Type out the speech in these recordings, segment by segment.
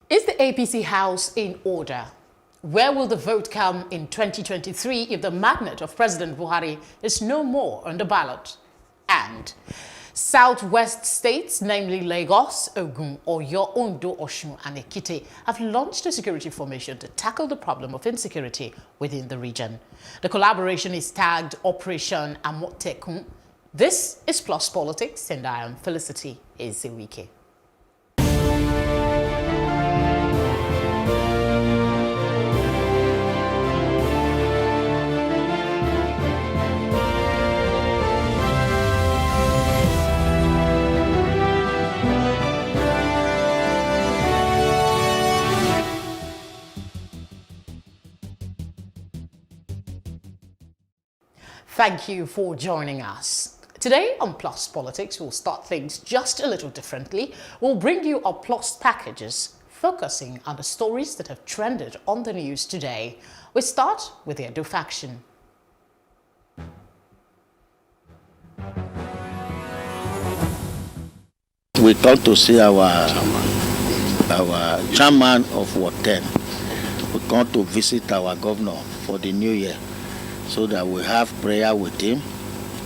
Is the APC house in order? Where will the vote come in 2023 if the magnet of President Buhari is no more on the ballot? And Southwest states, namely Lagos, Ogun, Oyo, Ondo, Osun, and Ekiti, have launched a security formation to tackle the problem of insecurity within the region. The collaboration is tagged Operation Amotekun. This is Plus Politics, and I am Felicity Ezewike. Thank you for joining us. Today on Plus Politics, we'll start things just a little differently. We'll bring you our Plus packages, focusing on the stories that have trended on the news today. We start with the Edo faction. We come to see our chairman of Ward 10. We come to visit our governor for the new year, so that we have prayer with him,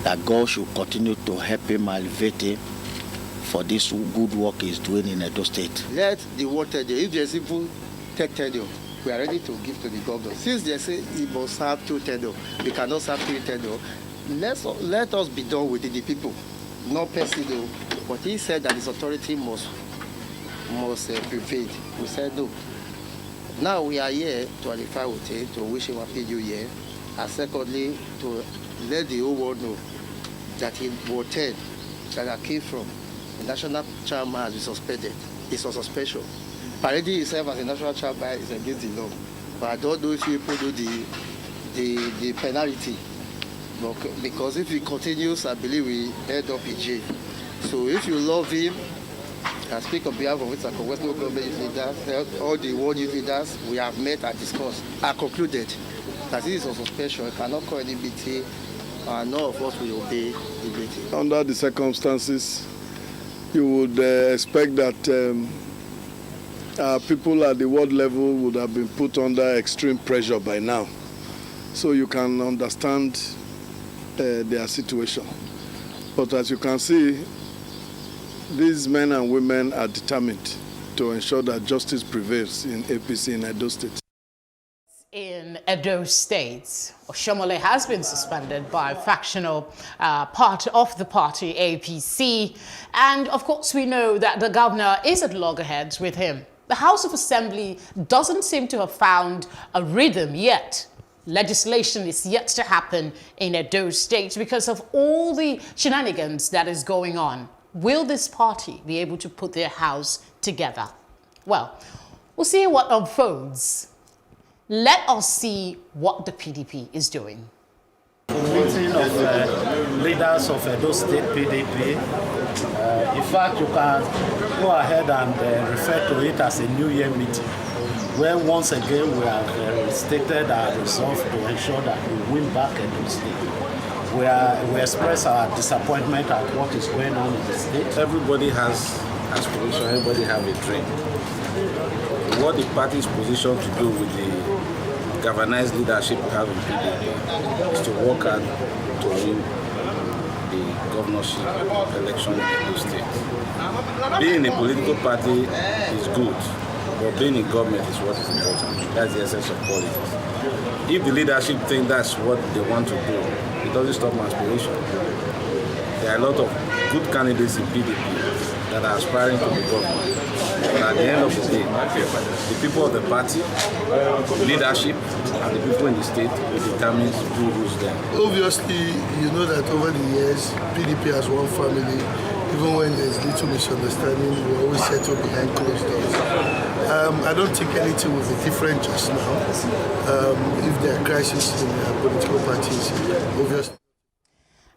that God should continue to help him, elevate him for this good work he's doing in Edo State. Let the water, if there's people take tenure, we are ready to give to the governor. Since they say he must have 2 tenure, we cannot have 3 tenure, let us be done with the people, not personal. But he said that his authority must prevail. We said no. Now we are here to qualify with him, to wish him a happy new year. And secondly, to let the whole world know that he voted, that I came from, the national chairman has been suspended. It's a suspension. Parading himself as a national chairman is against the law. But I don't know if people do the penalty. But because if he continues, I believe we end up in jail. So if you love him, I speak on behalf of Mr. West Local leaders, all the world youth leaders, we have met and discussed. I concluded that this is a suspension. I cannot call any BT, and none of us will obey the BT. Under the circumstances, you would expect that people at the world level would have been put under extreme pressure by now. So you can understand their situation. But as you can see, these men and women are determined to ensure that justice prevails in APC in Edo State. In Edo State, Oshomole has been suspended by factional part of the party, APC. And of course, we know that the governor is at loggerheads with him. The House of Assembly doesn't seem to have found a rhythm yet. Legislation is yet to happen in Edo State because of all the shenanigans that is going on. Will this party be able to put their house together? Well, we'll see what unfolds. Let us see what the PDP is doing. Meeting of leaders of Edo State PDP. In fact, you can go ahead and refer to it as a New Year meeting, where once again we have stated our resolve to ensure that we win back Edo State. We express our disappointment at what is going on in the state. Everybody has aspiration, everybody has a dream. What the party's position to do with the galvanized leadership we have in PDP is to work hard to win the governorship election in Edo State. Being in a political party is good, but being in government is what is important. That's the essence of politics. If the leadership think that's what they want to do, it doesn't stop my aspiration. There are a lot of good candidates in PDP that are aspiring to be governor. But at the end of the day, the people of the party, the leadership, and the people in the state will determine who rules them. Obviously, you know that over the years, PDP has one family. Even when there's little misunderstanding, we always settle behind closed doors. I don't think anything will be different just now. If there are crises in political parties, obviously.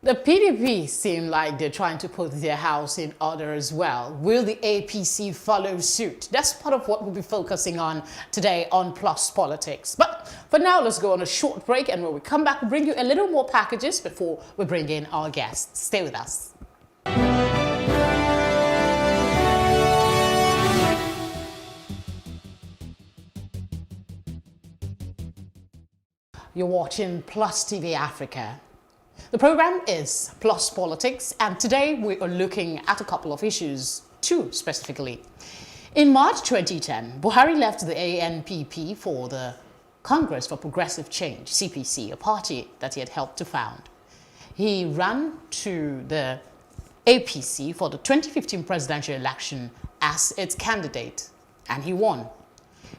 The PDP seem like they're trying to put their house in order as well. Will the APC follow suit? That's part of what we'll be focusing on today on Plus Politics. But for now, let's go on a short break, and when we come back, we'll bring you a little more packages before we bring in our guests. Stay with us. You're watching Plus TV Africa. The program is Plus Politics, and today we are looking at a couple of issues, two specifically. In March 2010, Buhari left the ANPP for the Congress for Progressive Change, CPC, a party that he had helped to found. He ran to the APC for the 2015 presidential election as its candidate, and he won.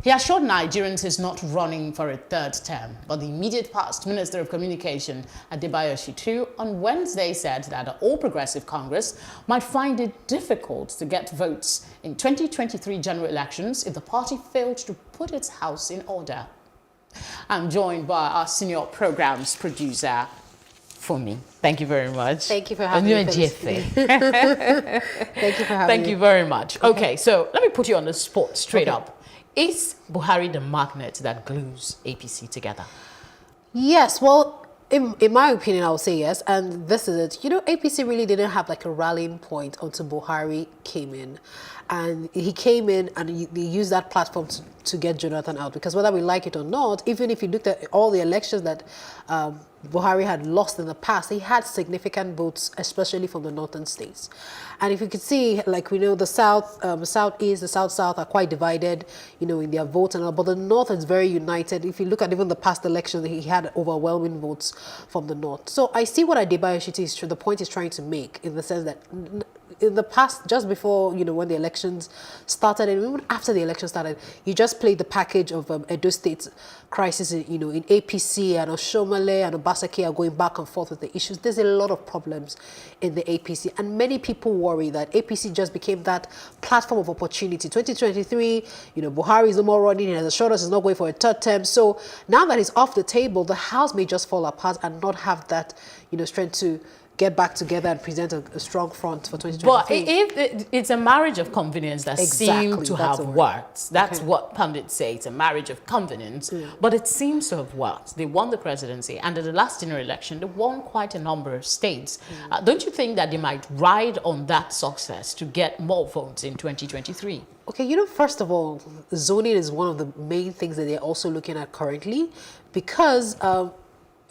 He assured Nigerians he's not running for a third term, but the immediate past Minister of Communication, Adebayo Shitu, on Wednesday said that the All Progressive Congress might find it difficult to get votes in 2023 general elections if the party failed to put its house in order. I'm joined by our senior programs producer, Fumi. Thank you very much. Thank you for having me. Thank you for having Thank me. you very much. Okay, so let me put you on the spot straight up. Is Buhari the magnet that glues APC together? Yes, well, in my opinion, I would say yes. And this is it. You know, APC really didn't have like a rallying point until Buhari came in. And he came in and he used that platform to get Jonathan out. Because whether we like it or not, even if you looked at all the elections that Buhari had lost in the past, he had significant votes, especially from the northern states. And if you could see, like we know, the south, southeast, the south-south are quite divided, you know, in their votes and all, but the north is very united. If you look at even the past election, he had overwhelming votes from the north. So I see what Adebayo Shitu is, the point he's trying to make, in the sense that in the past, just before, you know, when the elections started, and even after the election started, you just played the package of Edo State's crisis, you know, in APC and Oshomole and Obaseki are going back and forth with the issues. There's a lot of problems in the APC, and many people worry that APC just became that platform of opportunity. 2023, you know, Buhari is no more running, and has assured us he's not going for a third term. So now that he's off the table, the house may just fall apart and not have that, you know, strength to get back together and present a strong front for 2023. But if it's a marriage of convenience that seemed to have worked. That's what pundits say. It's a marriage of convenience, but it seems to have worked. They won the presidency, and in the last general election, they won quite a number of states. Don't you think that they might ride on that success to get more votes in 2023? Okay, you know, first of all, zoning is one of the main things that they're also looking at currently, because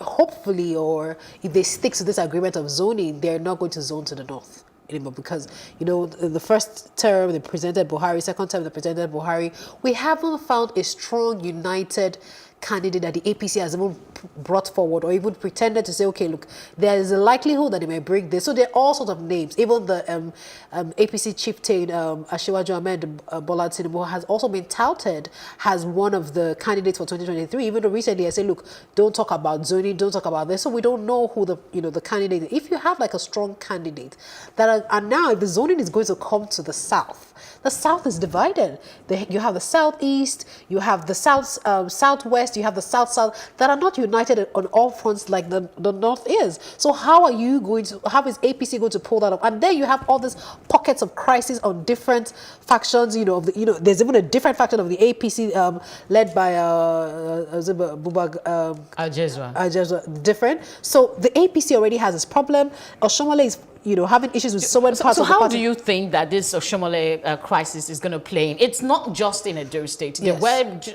hopefully, or if they stick to this agreement of zoning, they're not going to zone to the north anymore, because, you know, the first term they presented Buhari, second term they presented Buhari, we haven't found a strong, united candidate that the APC has even brought forward, or even pretended to say, okay, look, there is a likelihood that they may bring this. So there are all sorts of names. Even the APC chieftain, Asiwaju Ahmed Bola Tinubu, has also been touted as one of the candidates for 2023. Even though recently I said, look, don't talk about zoning, don't talk about this. So we don't know who the, you know, the candidate is. If you have like a strong candidate that and now if the zoning is going to come to the south is divided. You have the southeast, you have the southwest, you have the south that are not united on all fronts like the north is. So how is APC going to pull that up? And then you have all these pockets of crisis on different factions. You know, there's even a different faction of the APC led by Ajezwa, different. So the APC already has this problem. Oshomole is, you know, having issues with so many parts of the party. So how do you think that this Oshomole crisis is going to play in? It's not just in Edo State. Yes.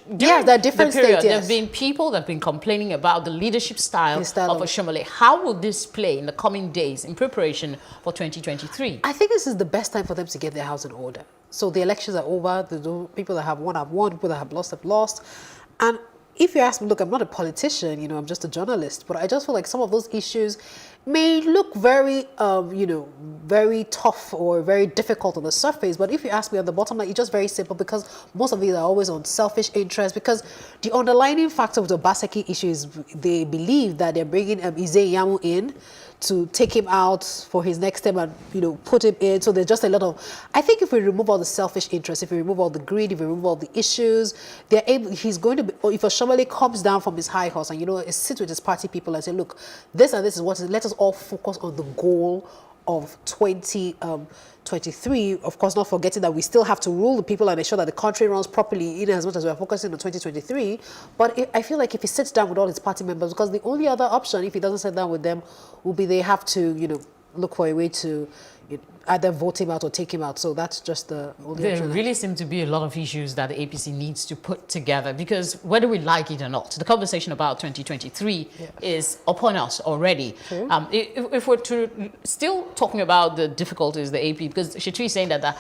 There are different period, states, there have been people that have been complaining about the leadership style of Oshomole. How will this play in the coming days in preparation for 2023? I think this is the best time for them to get their house in order. So the elections are over. The people that have won, people that have lost. And if you ask me, look, I'm not a politician, you know, I'm just a journalist, but I just feel like some of those issues may look very, you know, very tough or very difficult on the surface. But if you ask me on the bottom line, it's just very simple, because most of these are always on selfish interest. Because the underlying factor of the Obaseki issue is they believe that they're bringing Ize Yamu in to take him out for his next term and, you know, put him in. So there's just a lot of, I think if we remove all the selfish interests, if we remove all the greed, if we remove all the issues, he's going to be, or if Oshomole comes down from his high horse and, you know, sits with his party people and say, look, this and this is what, let us all focus on the goal of 2023, of course, not forgetting that we still have to rule the people and ensure that the country runs properly, in as much as we are focusing on 2023. But I feel like if he sits down with all his party members, because the only other option, if he doesn't sit down with them, will be they have to, you know, look for a way to, either vote him out or take him out. So that's just the only There option. really seem to be a lot of issues that the APC needs to put together, because whether we like it or not, the conversation about 2023 is upon us already. If we're to still talking about the difficulties, the AP, because Shetty is saying that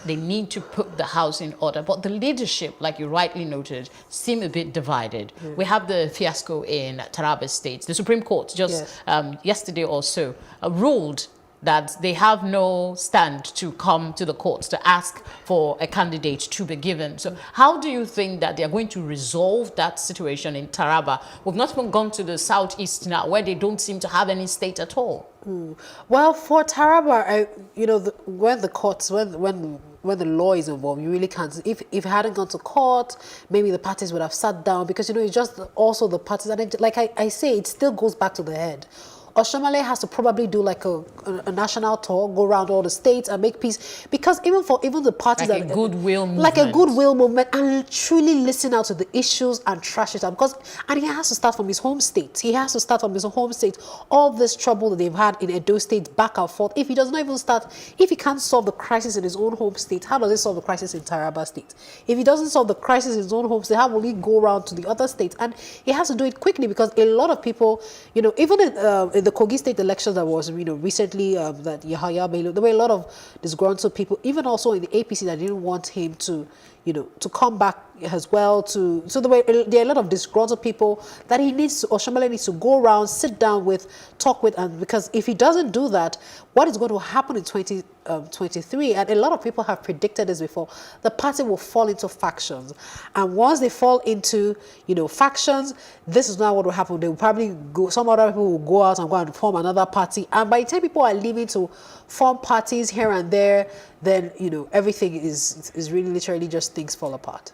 they need to put the house in order, but the leadership, like you rightly noted, seem a bit divided. We have the fiasco in Taraba State. The Supreme Court just yesterday or so ruled that they have no stand to come to the courts to ask for a candidate to be given. So how do you think that they are going to resolve that situation in Taraba? We've not even gone to the southeast now, where they don't seem to have any state at all. Well, for Taraba, when the courts, when the law is involved, you really can't. If it hadn't gone to court, maybe the parties would have sat down, because it's just also the parties. And like I say, it still goes back to the head. Oshomale has to probably do like a national tour, go around all the states and make peace, because even the parties like a goodwill movement. Like a goodwill movement, and truly listen out to the issues and trash it out, and he has to start from his home state. He has to start from his home state. All this trouble that they've had in Edo State, back and forth. If he does not even start, if he can't solve the crisis in his own home state, how does he solve the crisis in Taraba State? If he doesn't solve the crisis in his own home state, how will he go around to the other states? And he has to do it quickly, because a lot of people, even in the Kogi State elections that was, recently, that Yahaya Bello, there were a lot of disgruntled people, even also in the APC, that didn't want him to, to come back as well. So there are a lot of disgruntled people that Oshomale needs to go around, sit down with, talk with, and because if he doesn't do that, what is going to happen in 2023, and a lot of people have predicted this before, the party will fall into factions. And once they fall into, factions, this is not what will happen. They will probably go, some other people will go out and go and form another party. And by the time people are leaving to form parties here and there, then, everything is really literally just things fall apart.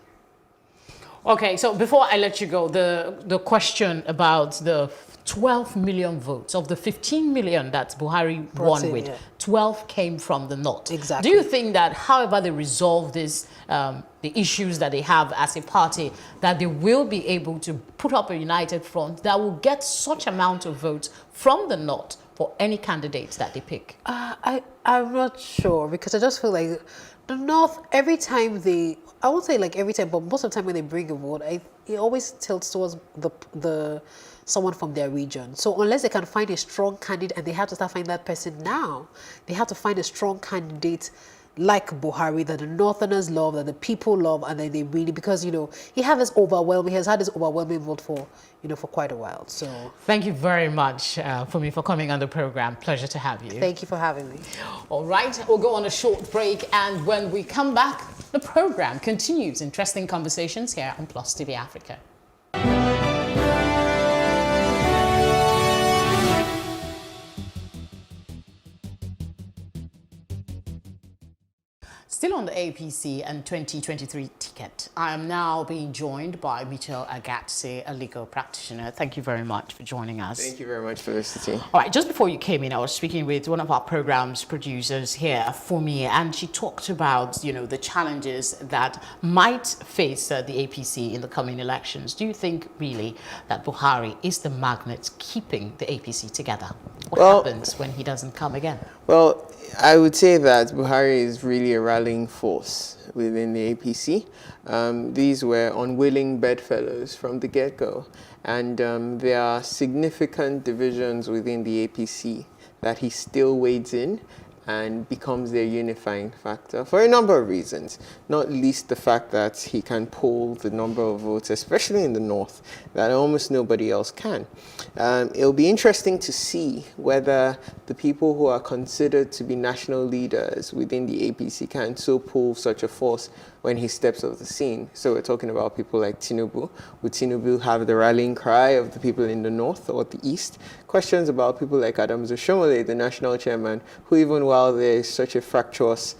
Okay, so before I let you go, the question about the 12 million votes of the 15 million that Buhari won with, 12 came from the north. Exactly. Do you think that, however they resolve this, the issues that they have as a party, that they will be able to put up a united front that will get such amount of votes from the north for any candidates that they pick? I'm not sure, because I just feel like the north, every time I won't say like every time, but most of the time when they bring a vote, it always tilts towards the someone from their region. So unless they can find a strong candidate, and they have to start finding that person now, they have to find a strong candidate like Buhari that the Northerners love, that the people love, and then they really, because he has this overwhelming vote for quite a while. So thank you very much for coming on the program. Pleasure to have you. Thank you for having me. All right, we'll go on a short break, and when we come back, the program continues. Interesting conversations here on Plus TV Africa. Still on the APC and 2023 ticket, I am now being joined by Mitchell Agatse, a legal practitioner. Thank you very much for joining us. Thank you very much, Felicity. All right, just before you came in, I was speaking with one of our program's producers here, Fumi, and she talked about, the challenges that might face the APC in the coming elections. Do you think really that Buhari is the magnet keeping the APC together? What happens when he doesn't come again? Well, I would say that Buhari is really a rallying force within the APC. These were unwilling bedfellows from the get-go, and there are significant divisions within the APC that he still wades in and becomes their unifying factor for a number of reasons, not least the fact that he can pull the number of votes, especially in the north, that almost nobody else can. It'll be interesting to see whether the people who are considered to be national leaders within the APC can so pull such a force when he steps off the scene. So we're talking about people like Tinubu. Would Tinubu have the rallying cry of the people in the north or the east? Questions about people like Adams Oshomole, the national chairman, who even while there is such a fractious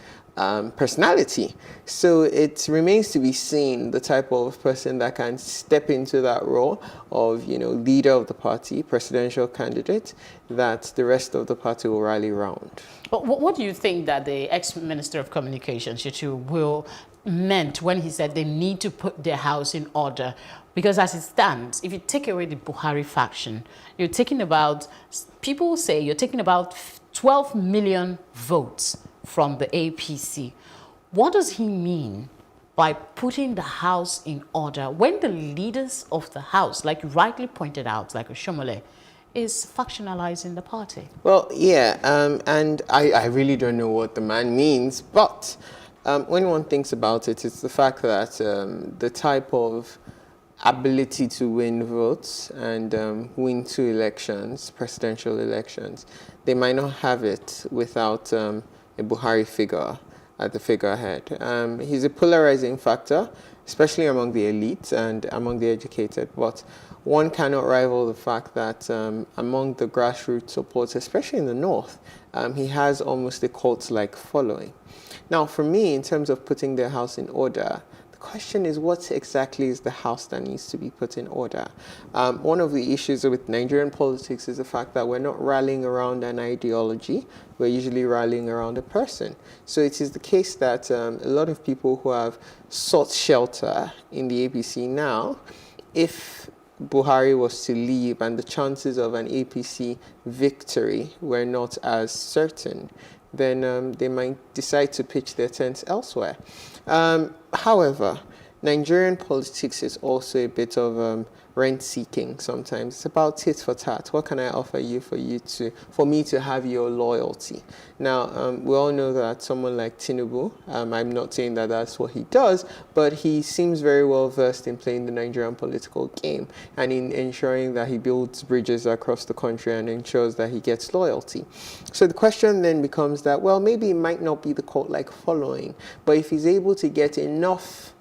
personality. So it remains to be seen the type of person that can step into that role of, leader of the party, presidential candidate, that the rest of the party will rally around. But what do you think that the ex-Minister of Communications, Shetty, meant when he said they need to put their house in order? Because as it stands, if you take away the Buhari faction, you're taking about, people say you're taking about 12 million votes from the APC. What does he mean by putting the house in order when the leaders of the house, like you rightly pointed out, like Oshomole, is factionalizing the party? Well, yeah, and I really don't know what the man means, but when one thinks about it, it's the fact that the type of ability to win votes and win 2 elections, presidential elections, they might not have it without a Buhari figure at the figurehead. He's a polarizing factor, especially among the elite and among the educated, but one cannot rival the fact that among the grassroots supporters, especially in the north, he has almost a cult-like following. Now, for me, in terms of putting their house in order, the question is what exactly is the house that needs to be put in order? One of the issues with Nigerian politics is the fact that we're not rallying around an ideology, we're usually rallying around a person. So it is the case that a lot of people who have sought shelter in the APC now, if Buhari was to leave and the chances of an APC victory were not as certain, then they might decide to pitch their tents elsewhere. However, Nigerian politics is also a bit of rent-seeking sometimes. It's about tit for tat. What can I offer you for me to have your loyalty? Now, we all know that someone like Tinubu, I'm not saying that that's what he does, but he seems very well versed in playing the Nigerian political game and in ensuring that he builds bridges across the country and ensures that he gets loyalty. So the question then becomes that, well, maybe it might not be the cult-like following, but if he's able to get enough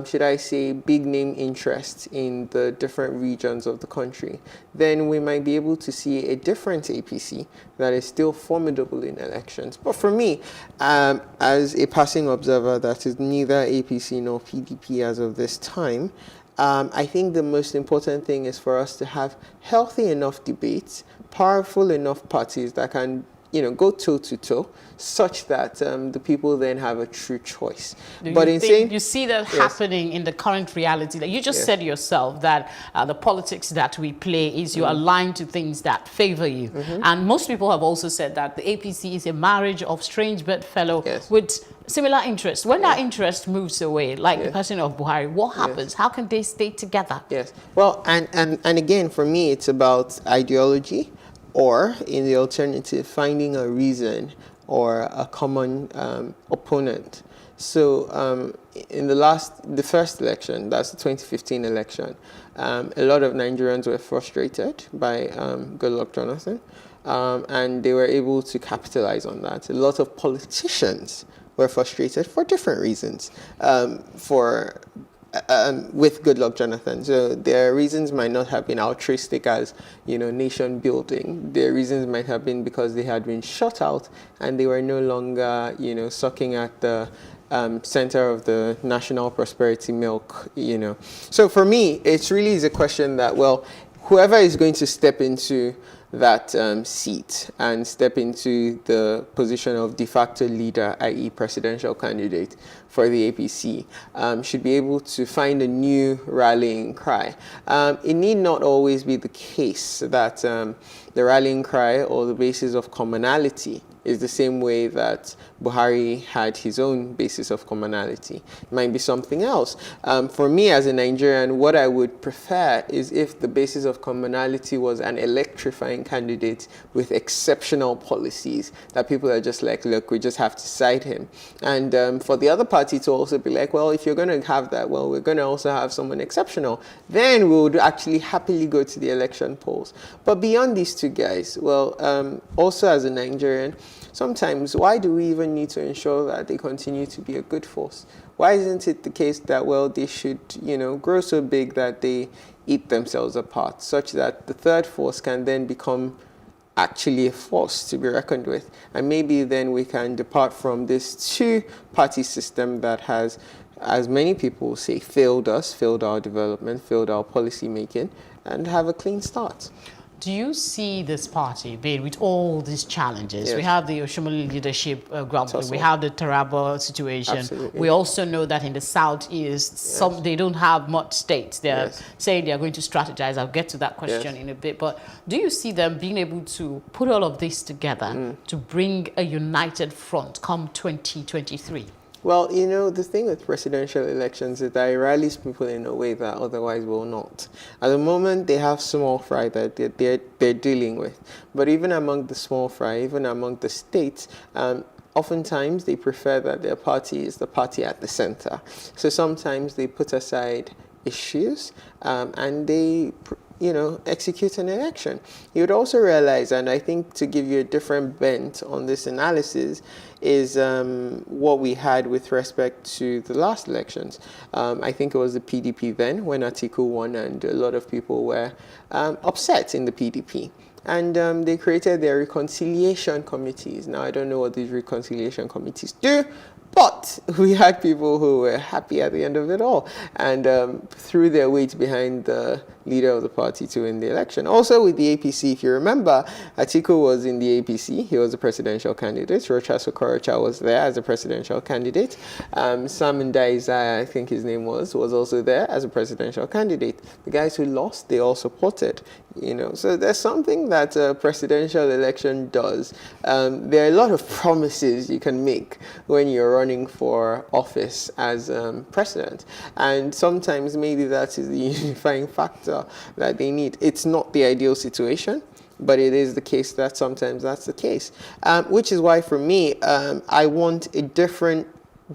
should I say, big name interest in the different regions of the country, then we might be able to see a different APC that is still formidable in elections. But for me, as a passing observer that is neither APC nor PDP as of this time, I think the most important thing is for us to have healthy enough debates, powerful enough parties that can go toe-to-toe, such that the people then have a true choice. But you see that happening in the current reality? That you just said yourself that the politics that we play is you align to things that favor you. And most people have also said that the APC is a marriage of strange bedfellow with similar interests. When that interest moves away, like the person of Buhari, what happens? How can they stay together? Yes. Well, and again, for me, it's about ideology, or in the alternative, finding a reason or a common opponent. So in the first election, that's the 2015 election, a lot of Nigerians were frustrated by Goodluck Jonathan, and they were able to capitalize on that. A lot of politicians were frustrated for different reasons with Goodluck Jonathan. So their reasons might not have been altruistic as, nation building. Their reasons might have been because they had been shut out and they were no longer, sucking at the center of the national prosperity milk, So for me, it really is a question that, well, whoever is going to step into that seat and step into the position of de facto leader, i.e. presidential candidate for the APC, should be able to find a new rallying cry. It need not always be the case that the rallying cry or the basis of commonality is the same way that Buhari had his own basis of commonality. It might be something else. For me as a Nigerian, what I would prefer is if the basis of commonality was an electrifying candidate with exceptional policies that people are just like, look, we just have to cite him. And for the other party to also be like, well, if you're going to have that, well, we're going to also have someone exceptional. Then we would actually happily go to the election polls. But beyond these two guys, well, also as a Nigerian, sometimes why do we even need to ensure that they continue to be a good force? Why isn't it the case that, well, they should, grow so big that they eat themselves apart, such that the third force can then become actually a force to be reckoned with? And maybe then we can depart from this two-party system that has, as many people say, failed us, failed our development, failed our policy making, and have a clean start. do you see this party being with all these challenges? Yes. We have the Oshomole leadership grumbling. We have the Taraba situation. Absolutely. We also know that in the southeast, they don't have much states. They're saying they are going to strategize. I'll get to that question in a bit. But do you see them being able to put all of this together to bring a united front come 2023? Well, you know, the thing with presidential elections is that it rallies people in a way that otherwise will not. At the moment, they have small fry that they're dealing with. But even among the small fry, even among the states, oftentimes they prefer that their party is the party at the center. So sometimes they put aside issues and they execute an election. You would also realize, and I think to give you a different bent on this analysis, is what we had with respect to the last elections. I think it was the PDP then when Atiku won, and a lot of people were upset in the PDP. And they created their reconciliation committees. Now, I don't know what these reconciliation committees do, but we had people who were happy at the end of it all and threw their weight behind the leader of the party to win the election. Also with the APC, if you remember, Atiku was in the APC. He was a presidential candidate. Rocha Sokorocha was there as a presidential candidate. Simon Daizai, I think his name was also there as a presidential candidate. The guys who lost, they all supported. So there's something that a presidential election does. There are a lot of promises you can make when you're running for office as president, and sometimes maybe that is the unifying factor that they need. It's not the ideal situation, but it is the case that sometimes that's the case, which is why for me, I want a different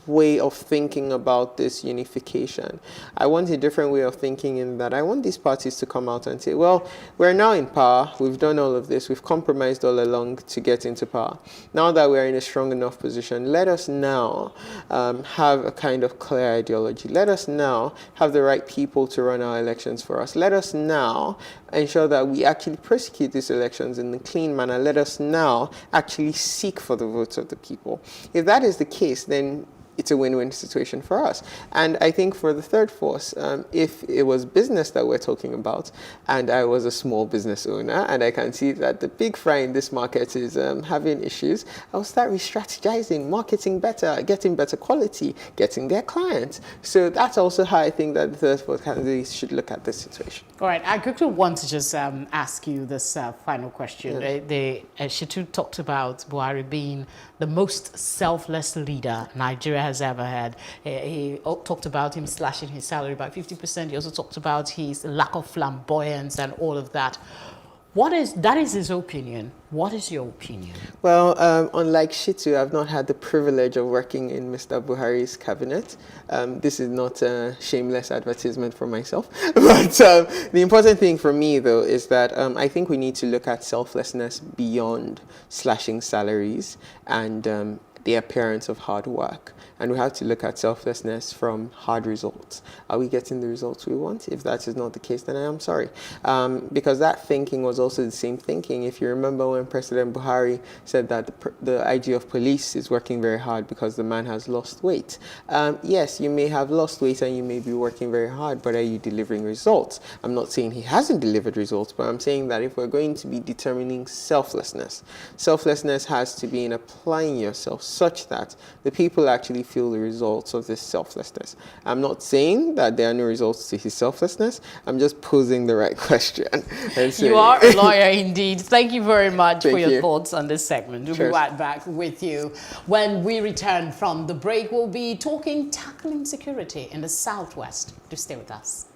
way of thinking about this unification. I want a different way of thinking in that I want these parties to come out and say, well, we're now in power, we've done all of this, we've compromised all along to get into power. Now that we're in a strong enough position, let us now have a kind of clear ideology. Let us now have the right people to run our elections for us. Let us now ensure that we actually prosecute these elections in a clean manner. Let us now actually seek for the votes of the people. If that is the case, then it's a win-win situation for us. And I think for the third force, if it was business that we're talking about, and I was a small business owner, and I can see that the big fry in this market is having issues, I'll start re-strategizing, marketing better, getting better quality, getting their clients. So that's also how I think that the third force candidates should look at this situation. All right, I quickly want to just ask you this final question. Shitu talked about Buhari being the most selfless leader Nigeria has ever had. He talked about him slashing his salary by 50%. He also talked about his lack of flamboyance and all of that. That is his opinion. What is your opinion? Well, unlike Shitu, I've not had the privilege of working in Mr. Buhari's cabinet. This is not a shameless advertisement for myself. But the important thing for me, though, is that I think we need to look at selflessness beyond slashing salaries and the appearance of hard work. And we have to look at selflessness from hard results. Are we getting the results we want? If that is not the case, then I am sorry. Because that thinking was also the same thinking. If you remember when President Buhari said that the IG of police is working very hard because the man has lost weight. Yes, you may have lost weight and you may be working very hard, but are you delivering results? I'm not saying he hasn't delivered results, but I'm saying that if we're going to be determining selflessness has to be in applying yourself such that the people actually feel the results of this selflessness. I'm not saying that there are no results to his selflessness. I'm just posing the right question. You are a lawyer indeed. Thank you very much for your thoughts on this segment. We'll be right back with you. When we return from the break, we'll be tackling security in the Southwest. Do stay with us.